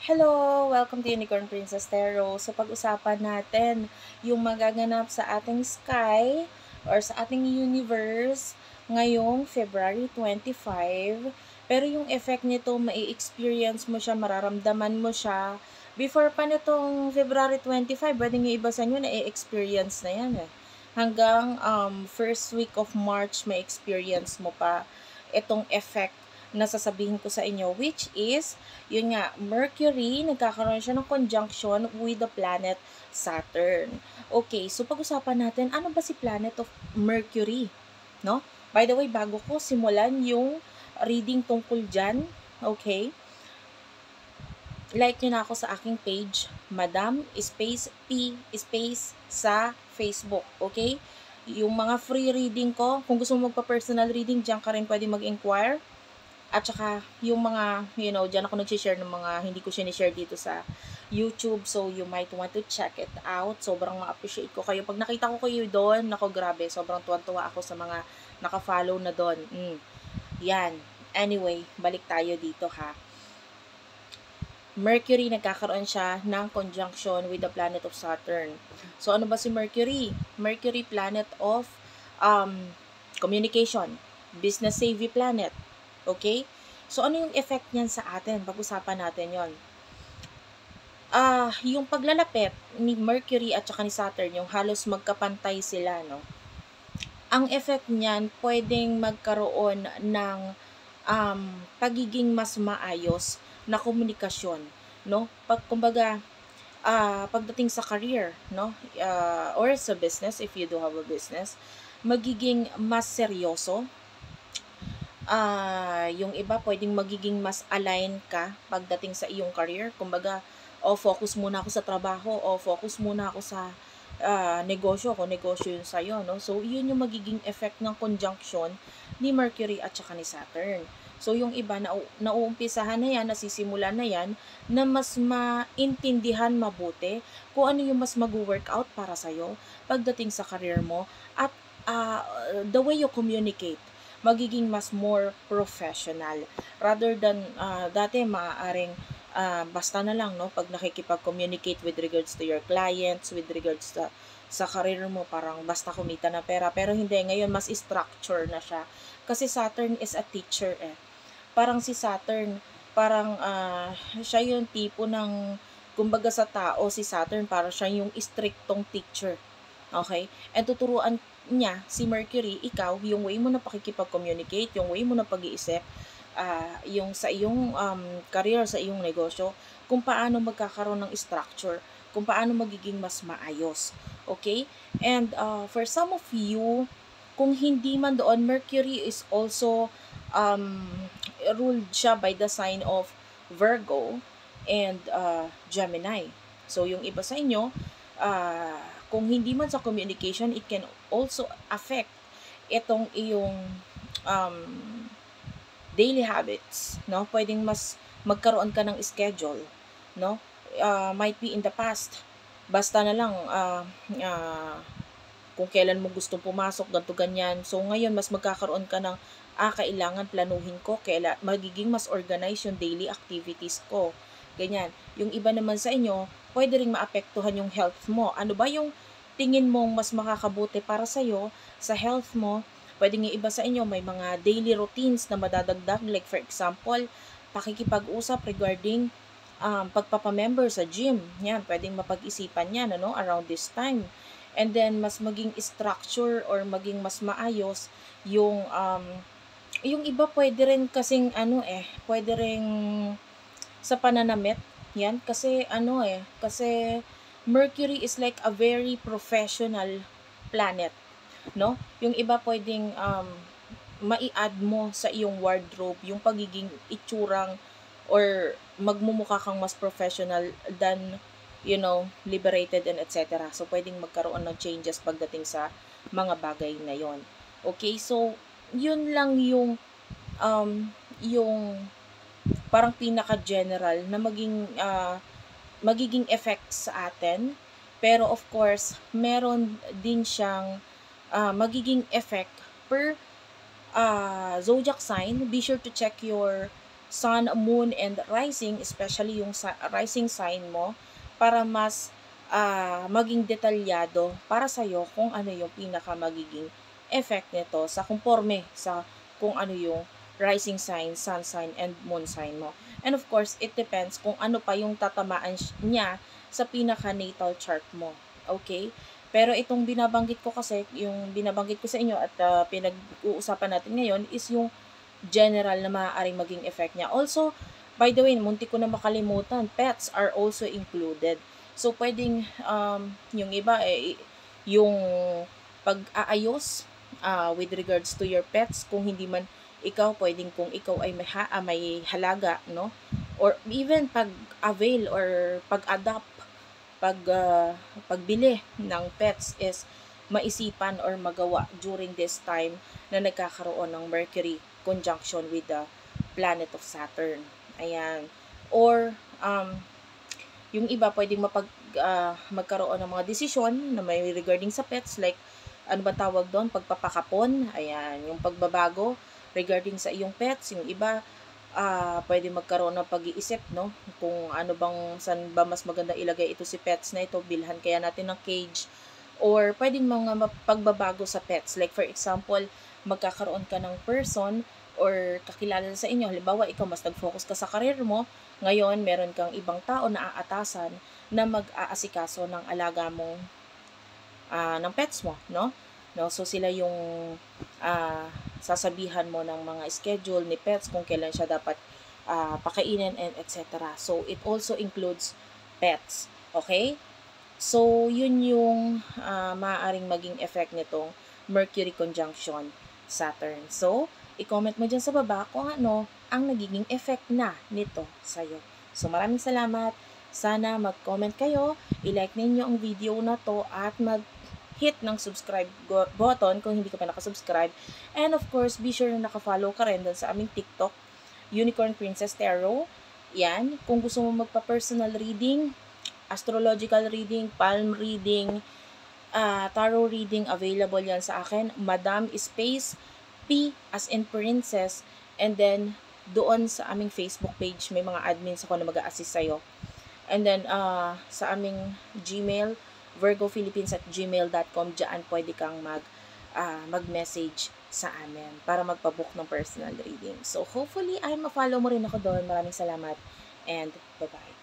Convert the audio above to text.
Hello! Welcome to Unicorn Princess Tarot. So, pag-usapan natin yung magaganap sa ating sky or sa ating universe ngayong February 25. Pero yung effect nito, mai-experience mo siya, mararamdaman mo siya. Before pa nitong February 25, pwede nyo iba sa inyo na i-experience na yan eh. Hanggang first week of March, may experience mo pa itong effect na sasabihin ko sa inyo, which is yun nga, Mercury, nagkakaroon siya ng conjunction with the planet Saturn. Okay, so pag-usapan natin, ano ba si planet of Mercury? No? By the way, bago ko simulan yung reading tungkol dyan, okay, like nyo na ako sa aking page, Madam Space P Space sa Facebook, okay? Yung mga free reading ko, kung gusto mo magpa-personal reading, dyan ka rin pwede mag-inquire. At saka, yung mga, dyan ako nag-share ng mga hindi ko sinishare dito sa YouTube. So, you might want to check it out. Sobrang ma-appreciate ko kayo. Pag nakita ko kayo doon, nako grabe, sobrang tuwan-tuwa ako sa mga naka-follow na doon. Yan. Anyway, balik tayo dito ha. Mercury, nagkakaroon siya ng conjunction with the planet of Saturn. So, ano ba si Mercury? Mercury, planet of communication. Business savvy planet. Okay? So, ano yung effect niyan sa atin? Pag-usapan natin yon. Yung paglalapit ni Mercury at saka ni Saturn, yung halos magkapantay sila, no? Ang effect niyan, pwedeng magkaroon ng pagiging mas maayos na komunikasyon, no? Kumbaga, pagdating sa career, no? Or sa business, if you do have a business, magiging mas seryoso, yung iba pwedeng magiging mas align ka pagdating sa iyong career. Kumbaga, focus muna ako sa trabaho, focus muna ako sa negosyo, kung negosyo yun sa'yo, no? So, yun yung magiging effect ng conjunction ni Mercury at saka ni Saturn. So, yung iba, nauumpisahan na yan, nasisimulan na yan, na mas maintindihan mabuti kung ano yung mas mag-workout para sa'yo pagdating sa career mo at the way you communicate magiging mas more professional rather than dati maaaring basta na lang no pag nakikipag-communicate with regards to your clients, with regards to sa career mo, parang basta kumita na pera, pero hindi, ngayon mas structure na siya kasi Saturn is a teacher eh. Parang si Saturn, parang siya yung tipo ng, kumbaga sa tao, si Saturn para siya yung strictong teacher. Okay? And tuturuan niya, si Mercury, ikaw, yung way mo na pakikipag-communicate, yung way mo na pag-iisip, yung sa iyong career, sa iyong negosyo, kung paano magkakaroon ng structure, kung paano magiging mas maayos. Okay? And for some of you, kung hindi man doon, Mercury is also ruled siya by the sign of Virgo and Gemini. So, yung iba sa inyo, kung hindi man sa communication, it can also affect itong iyong daily habits, no? Pwedeng mas magkaroon ka ng schedule, no? Might be in the past, basta na lang kung kailan mo gustong pumasok, ganito ganyan. So ngayon mas magkakaroon ka ng kailangan planuhin ko, magiging mas organized yung daily activities ko. Ganyan. Yung iba naman sa inyo, pwede ring maapektuhan yung health mo. Ano ba yung tingin mong mas makakabuti para sa'yo, sa health mo? Pwede nga iba sa inyo, may mga daily routines na madadagdag. Like for example, pakikipag-usap regarding pagpapamember sa gym. Yan, pwedeng mapag-isipan yan, ano, around this time. And then, mas maging structure or maging mas maayos yung iba pwede rin kasing pwede rin sa pananamit. Yan, kasi kasi Mercury is like a very professional planet, no? Yung iba pwedeng mai-add mo sa iyong wardrobe yung pagiging itsurang or magmumukha kang mas professional than liberated and etc. So, pwedeng magkaroon ng changes pagdating sa mga bagay na yon. Okay, so, yun lang yung parang pinaka-general na magiging effect sa atin. Pero of course, meron din siyang magiging effect per zodiac sign. Be sure to check your sun, moon, and rising, especially yung rising sign mo, para mas maging detalyado para sa'yo kung ano yung pinaka magiging effect nito sa conforme sa kung ano yung rising sign, sun sign, and moon sign mo. And of course, it depends kung ano pa yung tatamaan niya sa pinaka natal chart mo. Okay? Pero itong binabanggit ko kasi, yung binabanggit ko sa inyo at pinag-uusapan natin ngayon is yung general na maaaring maging effect niya. Also, by the way, munti ko na makalimutan, pets are also included. So, pwedeng yung iba, yung pag-aayos with regards to your pets, kung hindi man ikaw, pwedeng kung ikaw ay may halaga, no? Or even pag-avail or pag-adopt, pagbili ng pets is maisipan or magawa during this time na nagkakaroon ng Mercury conjunction with the planet of Saturn. Ayan. Or, yung iba pwedeng magkaroon ng mga desisyon na may regarding sa pets, like, ano ba tawag doon? Pagpapakapon. Ayan. Yung pagbabago regarding sa iyong pets. Yung iba, pwede magkaroon ng pag-iisip, no? Kung ano bang, saan ba mas maganda ilagay ito si pets na ito, bilhan kaya natin ng cage, or pwedeng mga pagbabago sa pets. Like for example, magkakaroon ka ng person or kakilala sa inyo. Halimbawa, ikaw mas nag-focus ka sa career mo, ngayon meron kang ibang tao na aatasan na mag-aasikaso ng alaga mong ng pets mo, no? No, so sila yung sasabihan mo ng mga schedule ni pets kung kailan siya dapat pakainin and etc. So it also includes pets. Okay? So yun yung maaaring maging effect nitong Mercury conjunction Saturn. So i-comment mo dyan sa baba kung ano ang nagiging effect na nito sa'yo. So maraming salamat. Sana mag-comment kayo, i-like ninyo ang video na to at hit ng subscribe button kung hindi ka pa nakasubscribe. And of course, be sure na nakafollow ka rin doon sa aming TikTok, Unicorn Princess Tarot. Yan. Kung gusto mo magpa-personal reading, astrological reading, palm reading, tarot reading, available yan sa akin. Madam Space, P as in princess, and then doon sa aming Facebook page, may mga admins ako na mag-a-assist sa'yo. And then, sa aming Gmail, virgophilippines@gmail.com, dyan pwede kang mag-message sa amin para magpabook ng personal reading. So, hopefully, ay ma-follow mo rin ako doon. Maraming salamat and bye-bye.